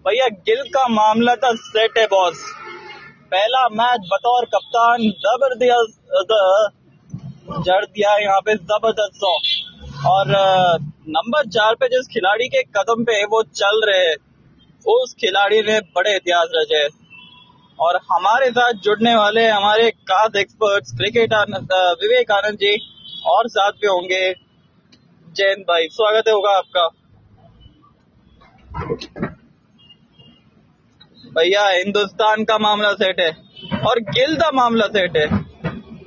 भैया गिल का मामला था सेट है बॉस। पहला मैच बतौर कप्तान जबरदस्त जड़ दिया यहाँ पे जबरदस्त 100। और नंबर 4 पे जिस खिलाड़ी के कदम पे वो चल रहे उस खिलाड़ी ने बड़े इतिहास रचे। और हमारे साथ जुड़ने वाले हमारे खास एक्सपर्ट्स क्रिकेट विवेक आनंद जी और साथ पे होंगे जैन भाई। स्वागत है होगा आपका। भैया हिंदुस्तान का मामला सेट है और गिल का मामला सेट है।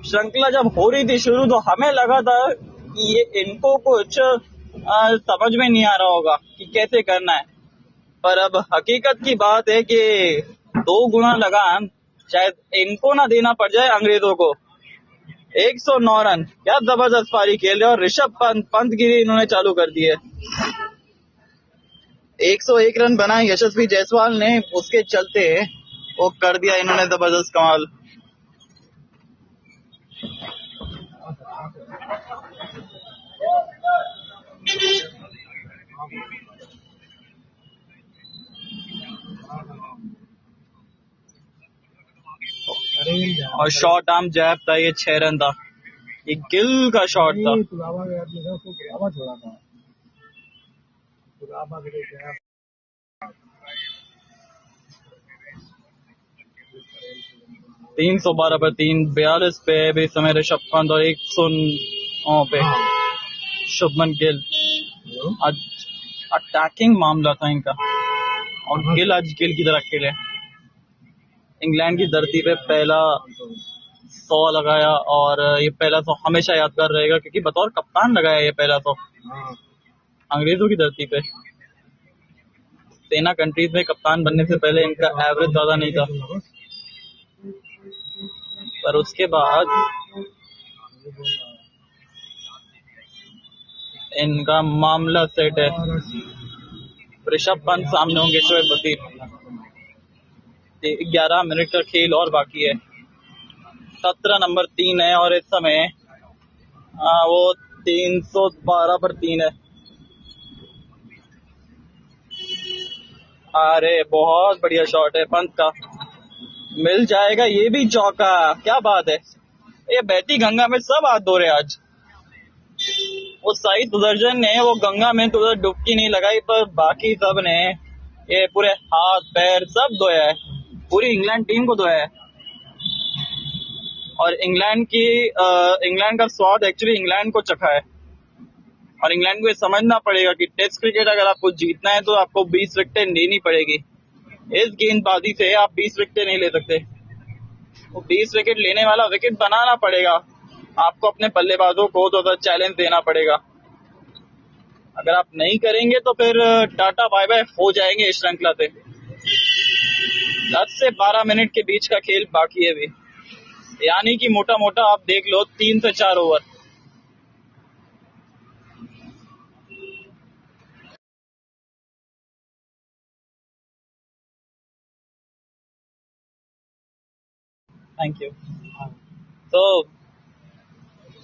श्रृंखला जब हो रही थी शुरू तो हमें लगा था कि ये इनको कुछ समझ में नहीं आ रहा होगा कि कैसे करना है, पर अब हकीकत की बात है कि 2 गुना लगान शायद इनको ना देना पड़ जाए अंग्रेजों को। 109 रन, क्या जबरदस्त पारी खेल रहे और ऋषभ पंत गिरी इन्होंने चालू कर दी है। 101 रन बनाए यशस्वी जायसवाल ने, उसके चलते वो कर दिया इन्होंने जबरदस्त कमाल। और शॉर्ट आर्म जैब था, ये 6 रन था। ये गिल का शॉट था। 312 पर 3, 42 पे भी समय ऋषभ पंत और 109 पे शुभमन गिल। आज अटैकिंग मामला था इनका और गिल आज गिल की तरह खेले। इंग्लैंड की धरती पे पहला 100 लगाया और ये पहला 100 हमेशा यादगार रहेगा क्योंकि बतौर कप्तान लगाया ये पहला 100 अंग्रेजों की धरती पे। सेना कंट्रीज में कप्तान बनने से पहले इनका एवरेज ज्यादा नहीं था, पर उसके बाद इनका मामला सेट है। ऋषभ पंत सामने होंगे शोएब वसीम। 11 मिनट का खेल और बाकी है। 17 नंबर 3 है और इस समय वो 312 पर 3 है। अरे बहुत बढ़िया शॉट है पंत का, मिल जाएगा ये भी चौका। क्या बात है, ये बहती गंगा में सब हाथ धो रहे आज। वो साई सुदर्शन ने वो गंगा में तो डुबकी नहीं लगाई, पर बाकी सब ने ये पूरे हाथ पैर सब धोया है, पूरी इंग्लैंड टीम को धोया है। और इंग्लैंड का स्वाद एक्चुअली इंग्लैंड को चखा है। और इंग्लैंड को ये समझना पड़ेगा कि टेस्ट क्रिकेट अगर आपको जीतना है तो आपको 20 विकेटें लेनी पड़ेगी। इस गेंदबाजी से आप 20 विकेटें नहीं ले सकते, तो 20 विकेट लेने वाला विकेट बनाना पड़ेगा आपको। अपने बल्लेबाजों को तो चैलेंज देना पड़ेगा। अगर आप नहीं करेंगे तो फिर टाटा बाय बाय हो जाएंगे इस श्रृंखला से। 10 से 12 मिनट के बीच का खेल बाकी है भी, यानी कि मोटा मोटा आप देख लो 3 से 4 ओवर। Thank you. तो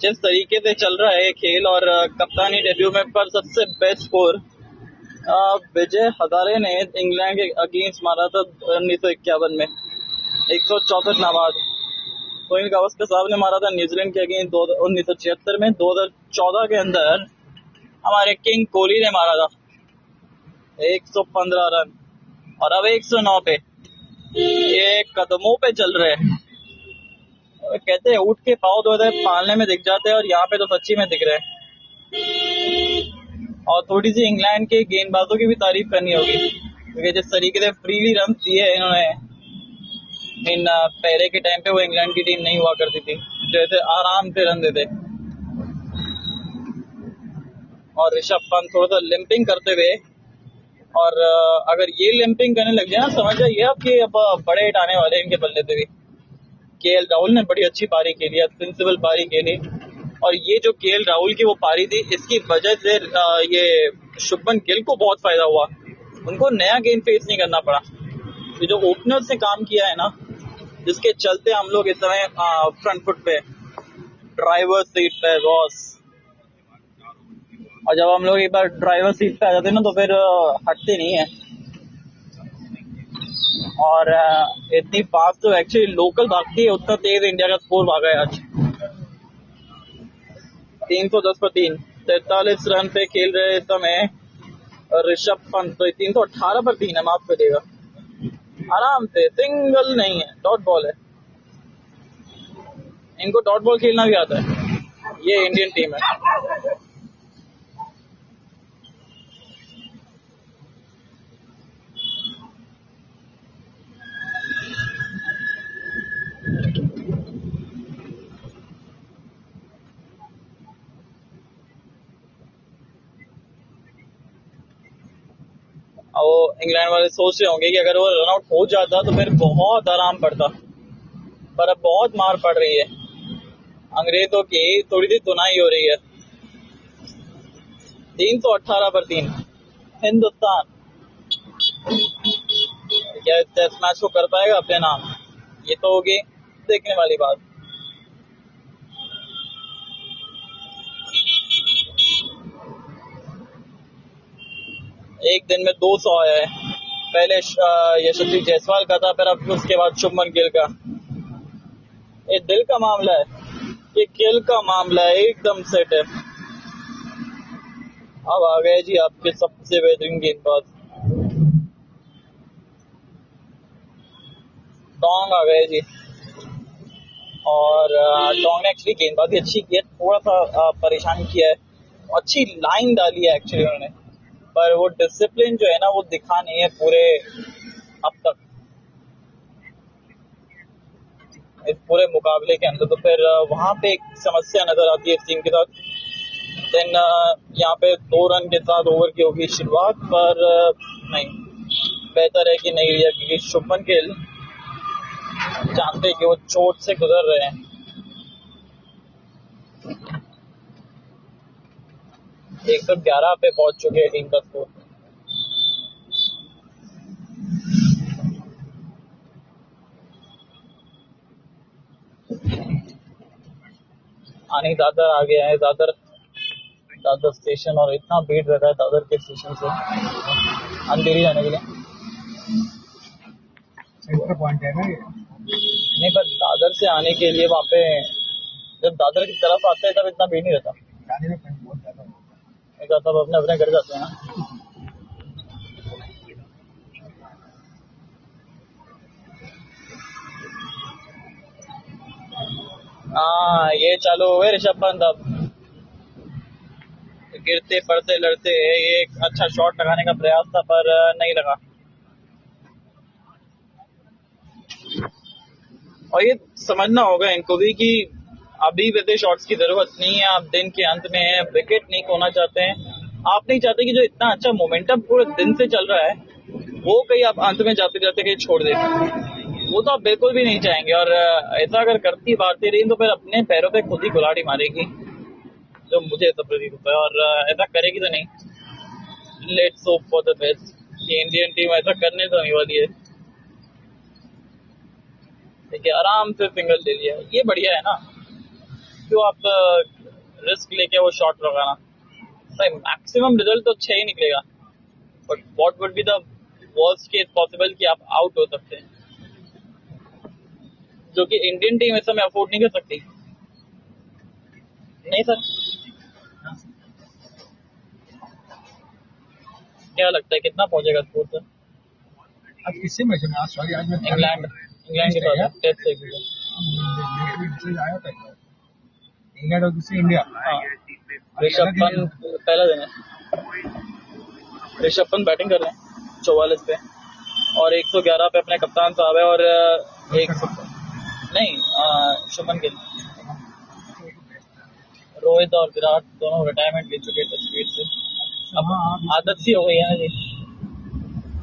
जिस तरीके से चल रहा है खेल और कप्तानी डेब्यू में पर सबसे बेस्ट स्कोर विजय हजारे ने इंग्लैंड के अगेंस्ट मारा था 1951 में 164 नाबाद। सोहेल गावस्कर साहब ने मारा था न्यूजीलैंड के अगेंस्ट 1976 में। 2014 के अंदर हमारे किंग कोहली ने मारा था 115 रन। और अब 109 पे ये कदमों पे चल रहे हैं। कहते हैं उठ के पाँव धोते पालने में दिख जाते हैं, और यहाँ पे तो सच्ची में दिख रहे हैं। और थोड़ी सी इंग्लैंड के गेंदबाजों की भी तारीफ करनी होगी, क्योंकि जिस तरीके से फ्रीली रन दिए इन्होंने इन पहले के टाइम पे वो इंग्लैंड की टीम नहीं हुआ करती थी, जैसे आराम से रन देते। और ऋषभ पंत थोड़ा सा लिंपिंग करते हुए, और अगर ये लिंपिंग करने लग जाए ना, समझ जाइए आपकी अब बड़े हिट आने वाले इनके बल्ले पे भी। केएल राहुल ने बड़ी अच्छी पारी खेली, सेंसिबल पारी खेली। और ये जो केएल राहुल की वो पारी थी, इसकी वजह से ये शुभमन गिल को बहुत फायदा हुआ, उनको नया गेंद फेस नहीं करना पड़ा। ये जो ओपनर्स ने काम किया है ना, जिसके चलते हम लोग इस समय फ्रंट फुट पे, ड्राइवर सीट पे बॉस। और जब हम लोग एक बार ड्राइवर सीट पे आ जाते हैं ना तो फिर हटते नहीं है। और इतनी फास्ट तो एक्चुअली लोकल भागती है, उतना तेज इंडिया का स्कोर भागा है आज। 310 पर 3, 43 रन पे खेल रहे समय ऋषभ पंत, तो 318 पर 3 है, माफ करिएगा, आराम से, सिंगल नहीं है, डॉट बॉल है। इनको डॉट बॉल खेलना भी आता है, ये इंडियन टीम है। वो इंग्लैंड वाले सोच रहे होंगे कि अगर वो रन आउट हो जाता तो फिर बहुत आराम पड़ता, पर अब बहुत मार पड़ रही है अंग्रेजों की, थोड़ी सी सुनाई हो रही है। 318 पर 3 हिंदुस्तान क्या इस टेस्ट मैच को कर पाएगा अपने नाम, ये तो होगी देखने वाली बात। एक दिन में 200 आया है, पहले यशस्वी जायसवाल का था, फिर अब उसके बाद शुभमन गिल का। ये दिल का मामला है, ये गिल का मामला है, एकदम सेट है। अब आ गए जी आपके सबसे बेहतरीन गेंदबाज, टोंग आ गए जी। और टोंग ने एक्चुअली गेंदबाजी अच्छी की है, थोड़ा सा परेशान किया है, अच्छी लाइन डाली है एक्चुअली उन्होंने, पर वो डिसिप्लिन जो है ना वो दिखा नहीं है पूरे अब तक इस पूरे मुकाबले के अंदर। तो फिर वहां पे एक समस्या नजर आती है इस टीम के साथ। देन यहाँ पे 2 रन के साथ ओवर की होगी शुरुआत, पर नहीं, बेहतर है कि नहीं लिया, क्योंकि शुभमन गिल जानते हैं कि वो चोट से गुजर रहे हैं। 111 पे पहुंच चुके हैं टीम का स्कोर। आने दादर आ गया है, दादर स्टेशन, और इतना भीड़ रहता है दादर के स्टेशन से अंधेरी जाने के लिए। सेंटर पॉइंट है ना ये? नहीं, पर दादर से आने के लिए वहाँ पे जब दादर की तरफ आते हैं तब इतना भीड़ नहीं रहता, तब अपने अपने घर जाते हैं ना। हाँ, ये चालू हो गए ऋषभ पंत, अब गिरते पड़ते लड़ते, ये एक अच्छा शॉट लगाने का प्रयास था पर नहीं लगा। और ये समझना होगा इनको भी कि अभी वैसे शॉट्स की जरूरत नहीं है, आप दिन के अंत में है, विकेट नहीं खोना चाहते हैं, आप नहीं चाहते कि जो इतना अच्छा मोमेंटम पूरे दिन से चल रहा है वो कहीं आप अंत में जाते जाते कहीं छोड़ दे, वो तो आप बिल्कुल भी नहीं चाहेंगे। और ऐसा अगर करती भारतीय टीम तो फिर अपने पैरों पे खुद ही कुल्हाड़ी मारेगी, जो मुझे ऐसा प्रतीत होता है, और ऐसा करेगी तो नहीं। Let's hope for the best कि इंडियन टीम ऐसा करने तो नहीं वाली है। देखिए आराम से सिंगल ले लिया, ये बढ़िया है ना, क्यों आप रिस्क लेके वो शॉट लगाना, भाई मैक्सिमम रिजल्ट तो अच्छा ही निकलेगा, but what would be the worst case possible कि आप आउट हो सकते हैं, जो कि इंडियन टीम इस समय अफोर्ड नहीं कर सकती। नहीं सर, क्या लगता है कितना पहुंचेगा स्कोर सर? आज किससे मैच में? आज सॉरी, आज मैं इंग्लैंड के साथ टेस्ट से मैसेज आया था इंग्लैंड और दूसरी इंडिया। हाँ, ऋषभ पंत पहला दिन है, ऋषभ पंत बैटिंग कर रहे हैं 44 पे, और 111 पे अपने कप्तान साहब है, और एक नहीं शुभमन गिल, रोहित और विराट दोनों रिटायरमेंट ले चुके टेस्ट क्रिकेट से। अब आदत सी हो गई है ना जी,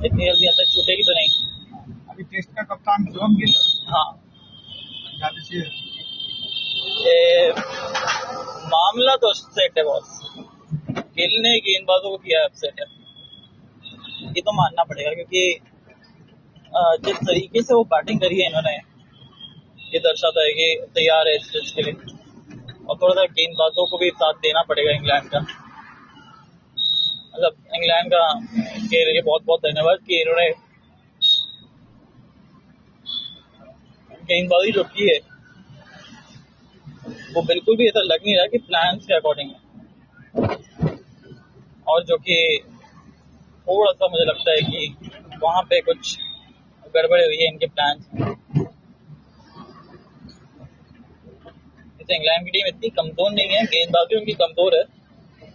इतनी जल्दी आदत छूटेगी तो नहीं। अभी टेस्ट का कप्तान शुभम गिल। हाँ, मामला तो सेट है बॉस, गिल ने गेंदबाजों को किया अपसेट है, ये तो मानना पड़ेगा, क्योंकि जिस तरीके से वो बैटिंग करी है इन्होंने, ये दर्शाता है कि तैयार है इस टेस्ट के लिए, और थोड़ा सा गेंदबाजों को भी साथ देना पड़ेगा इंग्लैंड का, मतलब इंग्लैंड का के लिए बहुत बहुत धन्यवाद कि इन्होंने गेंदबाजी जो की है वो बिल्कुल भी ऐसा लग नहीं रहा कि प्लान के अकॉर्डिंग है, और जो कि थोड़ा सा मुझे लगता है कि वहाँ पे कुछ गड़बड़ी हुई है इनके प्लान में। जैसे इंग्लैंड की टीम इतनी कमजोर नहीं है, गेंदबाजी उनकी कमजोर है,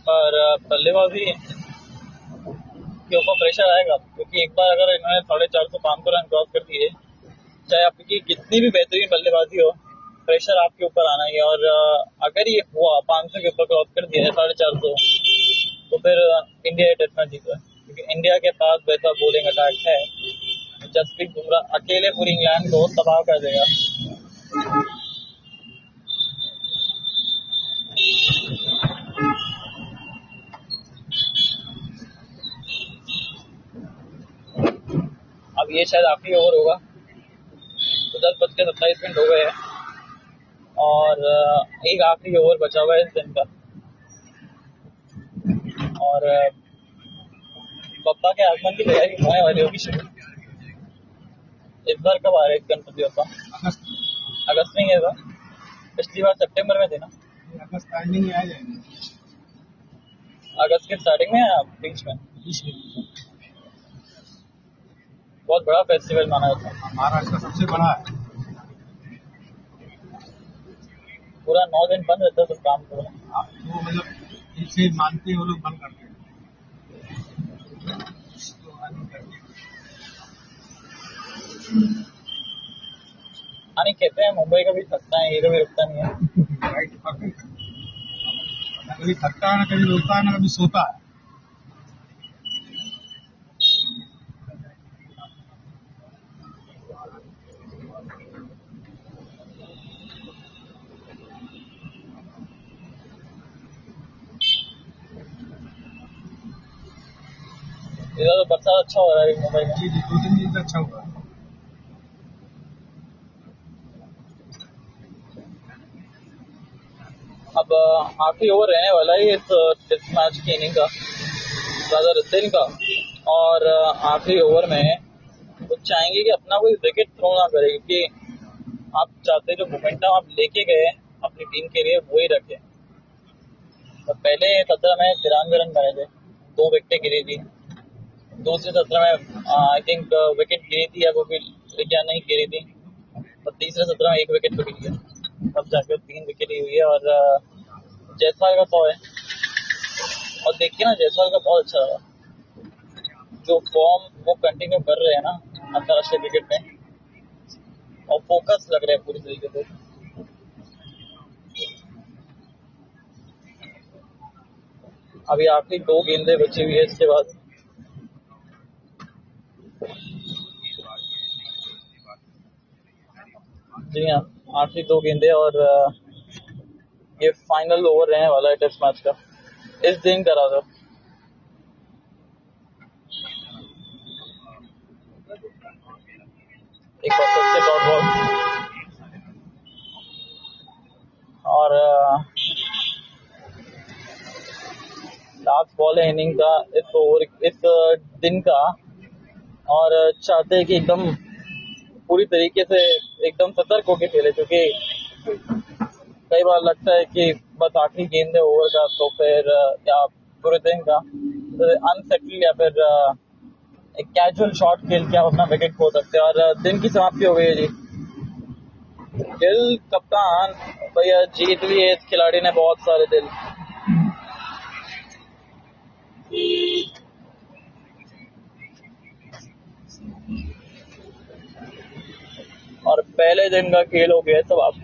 पर बल्लेबाजी के ऊपर प्रेशर आएगा, क्योंकि एक बार अगर इन्होंने 450-500 रन क्रॉस कर दिए, चाहे आपकी कितनी भी बेहतरीन बल्लेबाजी हो, प्रेशर आपके ऊपर आना ही है। और अगर ये हुआ 500 के ऊपर क्रॉस कर दिया 450, तो फिर इंडिया टेस्ट मैच जीता, क्योंकि इंडिया के पास वैसा बॉलिंग अटैक है। जसप्रीत बुमराह अकेले पूरी इंग्लैंड को तबाह कर देगा। अब ये शायद आखिरी ओवर होगा, तो 10:27 हो गए हैं और एक आखिरी ओवर बचा हुआ है इस दिन का। और पप्पा के आगमन की तैयारी होने वाली होगी शुरू। इस बार कब आ रहे हैं गणपति पप्पा? अगस्त में ही है, पिछली बार सितंबर में थे ना? अगस्त स्टार्टिंग में आ जाएंगे, अगस्त के स्टार्टिंग में या बीच में? बहुत बड़ा फेस्टिवल माना जाता है, महाराष्ट्र का सबसे बड़ा है। पूरा 9 दिन बंद रहता है सब काम पूरा। वो मतलब इसे मानते हैं, वो लोग बंद करते हैं। नहीं, कहते हैं मुंबई का भी थकता है, ये कभी रुकता नहीं है। राइट, कभी थकता है ना, कभी रोता है ना, कभी सोता है। इधर तो बरसात अच्छा हो रहा है मुंबई में। जी 2-3 दिन से अच्छा हुआ है। अब आखिरी ओवर रहने वाला है इस टेस्ट मैच की इनिंग का, ज्यादा दिन का। और आखिरी ओवर में वो चाहेंगे कि अपना कोई विकेट थ्रो ना करे, क्योंकि आप चाहते जो मोमेंटम आप लेके गए अपनी टीम के लिए वही रखें। तो पहले 17 में 93 रन बने थे, 2 विकेटें गिरी थी। दूसरे 17 में आई थिंक विकेट गिरी थी, या वो भी क्या नहीं गिरी थी। और तीसरे 17 में 1 विकेट तो गिरी है, तब जाकर 3 विकेट ही हुई है। और जायसवाल का 100 है, और देखिए ना जायसवाल का बहुत अच्छा रहा, जो फॉर्म वो कंटिन्यू कर रहे हैं ना अंतर्राष्ट्रीय क्रिकेट में, और फोकस लग रहा है पूरी तरीके से। अभी आखिरी 2 गेंदें बची हुई है इसके बाद। जी हाँ, आखिरी 2 गेंदें, और ये फाइनल ओवर रहने वाला है टेस्ट मैच का, इस दिन करा था। एक और सबसे डॉट बॉल, और लास्ट बॉल है इनिंग का इस ओवर इस दिन का। और चाहते हैं कि एकदम पूरी तरीके से एकदम सतर्क होकर खेले, क्योंकि कई बार लगता है कि बस आखिरी गेंद है ओवर का, तो फिर या पूरे दिन का अनसेटल, या फिर एक कैजुअल शॉट खेल के आप अपना विकेट खो सकते हैं। और दिन की समाप्ति हो गई है जी। दिल कप्तान भैया जीत लिए, इस खिलाड़ी ने बहुत सारे दिल। और पहले दिन का खेल हो गया सब आप।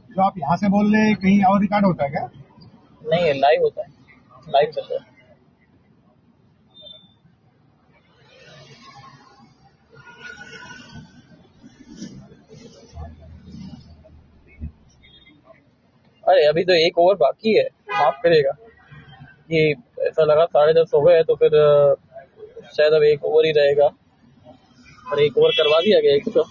जो आप यहाँ से बोल रहे कहीं और रिकॉर्ड होता है क्या? नहीं है, लाइव होता है, लाइव चल रहा है। अरे अभी तो 1 ओवर बाकी है, माफ करेगा। ये ऐसा लगा 10:30 हो गए, तो फिर शायद अब 1 ओवर ही रहेगा, और 1 ओवर करवा दिया गया एक तो।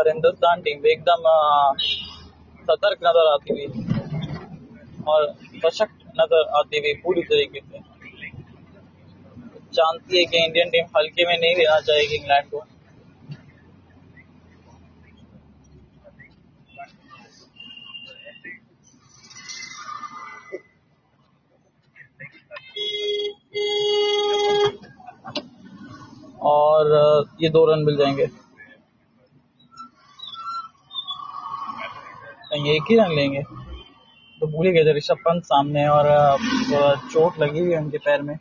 और हिंदुस्तान टीम भी एकदम सतर्क नजर आती हुई और सशक्त नजर आती हुई पूरी तरीके से। जानती है कि इंडियन टीम हल्के में नहीं लेना चाहेगी इंग्लैंड को। और ये 2 रन मिल जाएंगे, कहीं एक ही रन लेंगे तो भूल ही गए थे। ऋषभ पंत सामने है और चोट लगी हुई है उनके पैर में,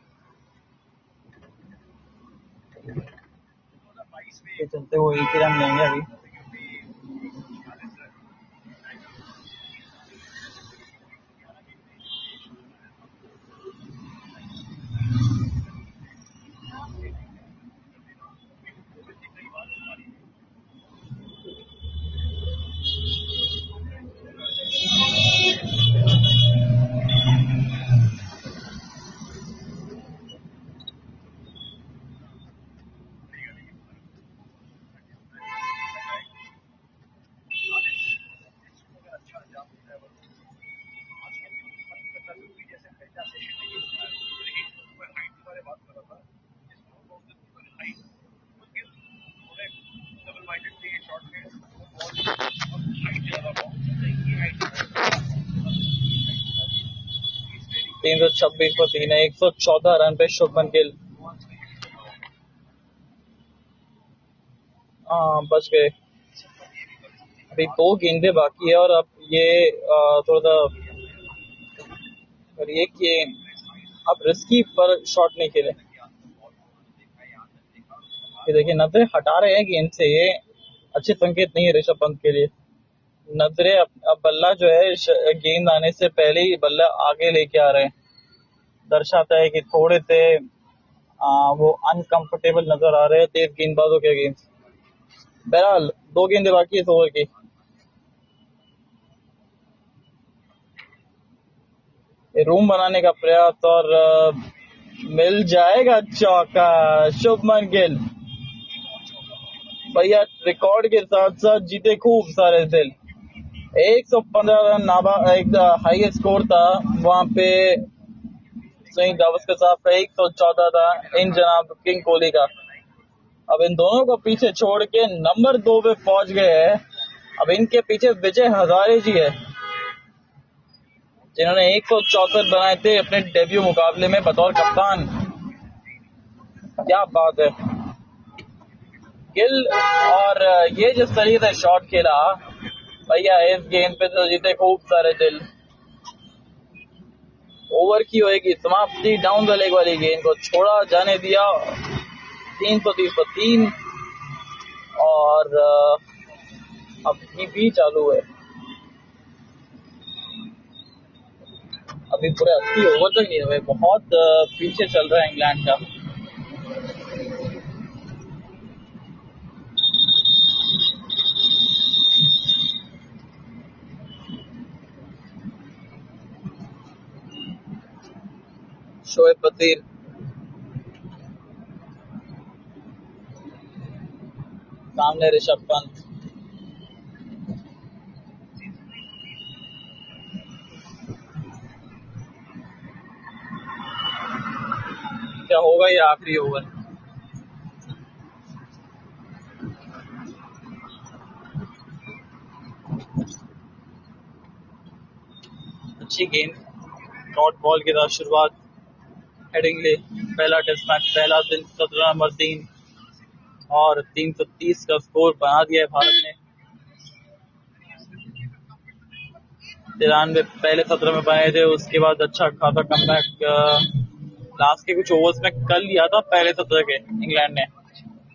के चलते वो एक ही रन लेंगे अभी। तीन 326 पर 3 है, 114 रन पे शुभमन गिल। बच गए। अभी 2 गेंदे बाकी है और अब ये थोड़ा सा और ये कि अब रिस्की पर शॉट नहीं खेले। ये देखिए नजरे हटा रहे हैं गेंद से, ये अच्छे संकेत नहीं है ऋषभ पंत के लिए। नजरे अब बल्ला जो है गेंद आने से पहले ही बल्ला आगे लेके आ रहे हैं, दर्शाता है कि थोड़े से वो अनकंफर्टेबल नजर आ रहे हैं तेज गेंदबाजों के अगेंस्ट। बहरहाल 2 गेंदे बाकी है इस ओवर की। रूम बनाने का प्रयास और मिल जाएगा चौका। शुभमन गिल भैया रिकॉर्ड के साथ साथ जीते खूब सारे दिल। 115 रन नाबा एक हाईएस्ट स्कोर था वहां पे सही गावस्कर साहब का। 114 था इन जनाब किंग कोहली का। अब इन दोनों को पीछे छोड़ के नंबर 2 पे पहुंच गए हैं। अब इनके पीछे विजय हजारे जी है जिन्होंने 164 बनाए थे अपने डेब्यू मुकाबले में बतौर कप्तान। क्या बात है। गिल और ये जिस तरीके से शॉट खेला भैया इस गेंद पे तो जीते खूब सारे दिल। ओवर की होएगी समाप्ति, डाउन द लेग वाली गेंद को छोड़ा जाने दिया। 330 पर 3 और अभी भी चालू है। अभी पूरे 80 ओवर तक नहीं हुए, बहुत पीछे चल रहा है इंग्लैंड का। शोएब बशीर सामने ऋषभ पंत। क्या होगा ये आखिरी ओवर। अच्छी गेंद डॉट बॉल के साथ शुरुआत हेडिंगले। पहला टेस्ट मैच, पहला दिन, 17 नंबर 3 और 330 का स्कोर बना दिया है भारत ने। 93 पहले 17 में बनाए थे, उसके बाद अच्छा खासा कमबैक लास्ट के कुछ ओवर्स में कर लिया था पहले 17 के इंग्लैंड ने।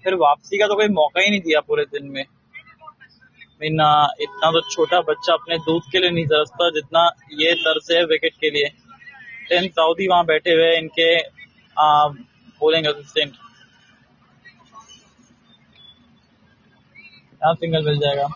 फिर वापसी का तो कोई मौका ही नहीं दिया पूरे दिन में। इतना तो छोटा बच्चा अपने दूध के लिए नहीं तरसता जितना ये तरसे है विकेट के लिए। टेन साउदी वहां बैठे हुए इनके बोलिंग असिस्टेंट। यहाँ सिंगल मिल जाएगा।